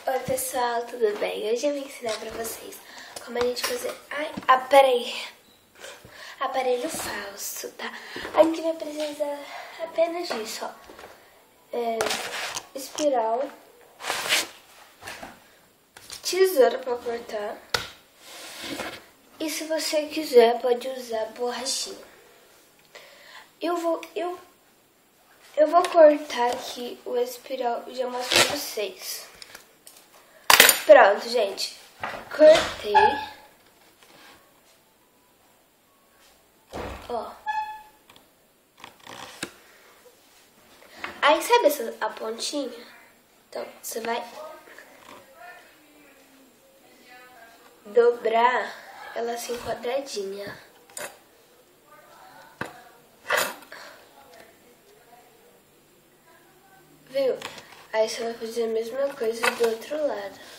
Oi pessoal, tudo bem? Hoje eu vim ensinar pra vocês como a gente fazer aparelho falso, tá? A gente vai precisar apenas disso, ó. Espiral, tesoura pra cortar. E se você quiser, pode usar borrachinha. Eu vou cortar aqui o espiral e já mostro pra vocês. Pronto, gente. Cortei. Ó. Aí, sabe a pontinha? Então, você vai dobrar ela assim quadradinha. Viu? Aí você vai fazer a mesma coisa do outro lado.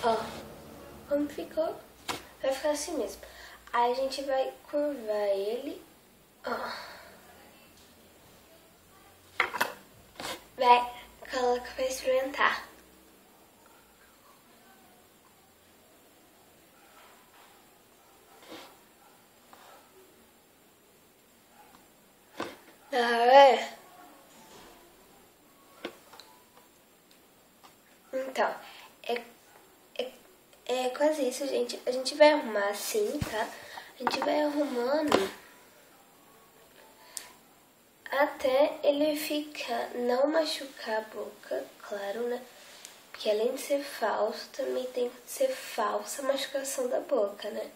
Ó, como ficou? Vai ficar assim mesmo. Aí a gente vai curvar ele, ó. Coloca pra experimentar. Então, é quase isso, gente. A gente vai arrumar assim, tá? A gente vai arrumando até ele ficar, não machucar a boca, claro, né? Porque além de ser falso, também tem que ser falsa a machucação da boca, né?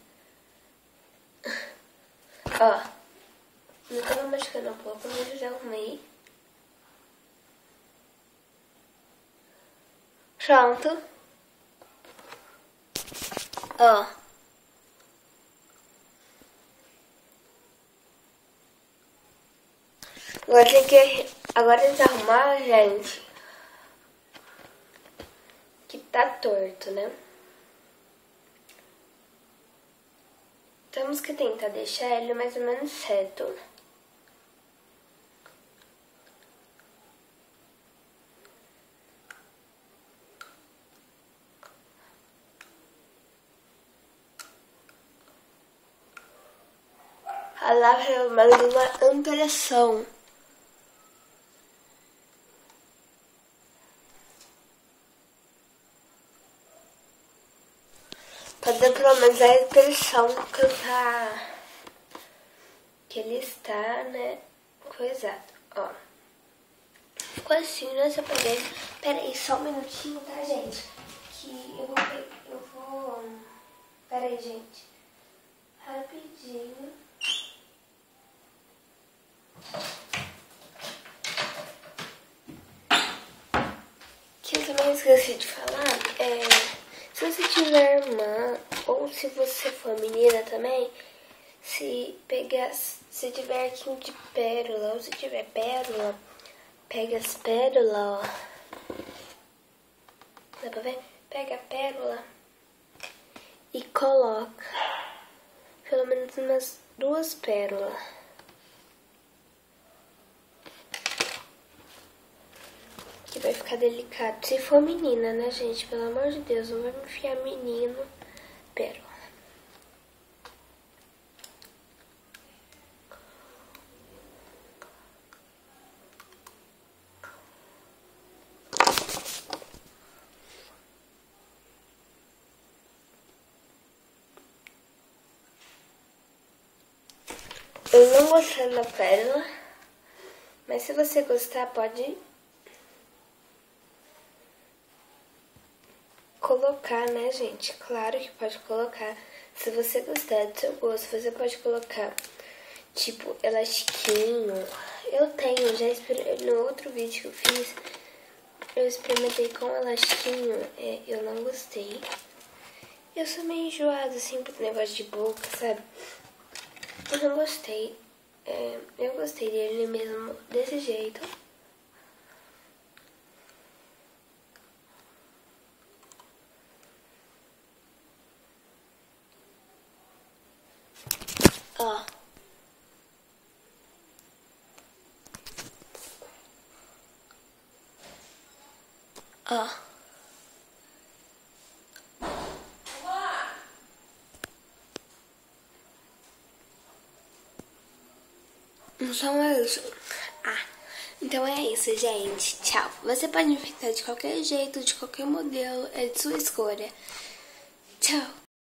Ó, não tava machucando a boca, mas eu já arrumei. Pronto. Ó. Agora tem que arrumar, gente, que tá torto, né? Temos que tentar deixar ele mais ou menos certo. A lá é mais uma ampliação. Fazer pelo menos a expressão que ele está, né, coisado, ó. Ficou assim nessa parede. Pera aí, só um minutinho, tá, gente? Que eu vou... Pera aí, gente. Rapidinho. Que eu também esqueci de falar, se você tiver irmã, ou se você for menina também, se tiver aqui de pérola, ou se tiver pérola, pega as pérolas, ó. Dá pra ver? Pega a pérola e coloca pelo menos umas 2 pérolas. Que vai ficar delicado. Se for menina, né, gente? Pelo amor de Deus, não vai me enfiar menino pérola. Eu não gostei da pérola, mas se você gostar, pode colocar, né, gente? Claro que pode colocar. Se você gostar do seu gosto, você pode colocar, tipo, elastiquinho. Eu tenho, no outro vídeo que eu fiz, eu experimentei com elastiquinho, eu não gostei. Eu sou meio enjoada, assim, por negócio de boca, sabe? Eu não gostei. Eu gostei dele mesmo desse jeito. Ó. Ó. Então é isso. Então é isso, gente. Tchau. Você pode me pintar de qualquer jeito, de qualquer modelo, é de sua escolha. Tchau.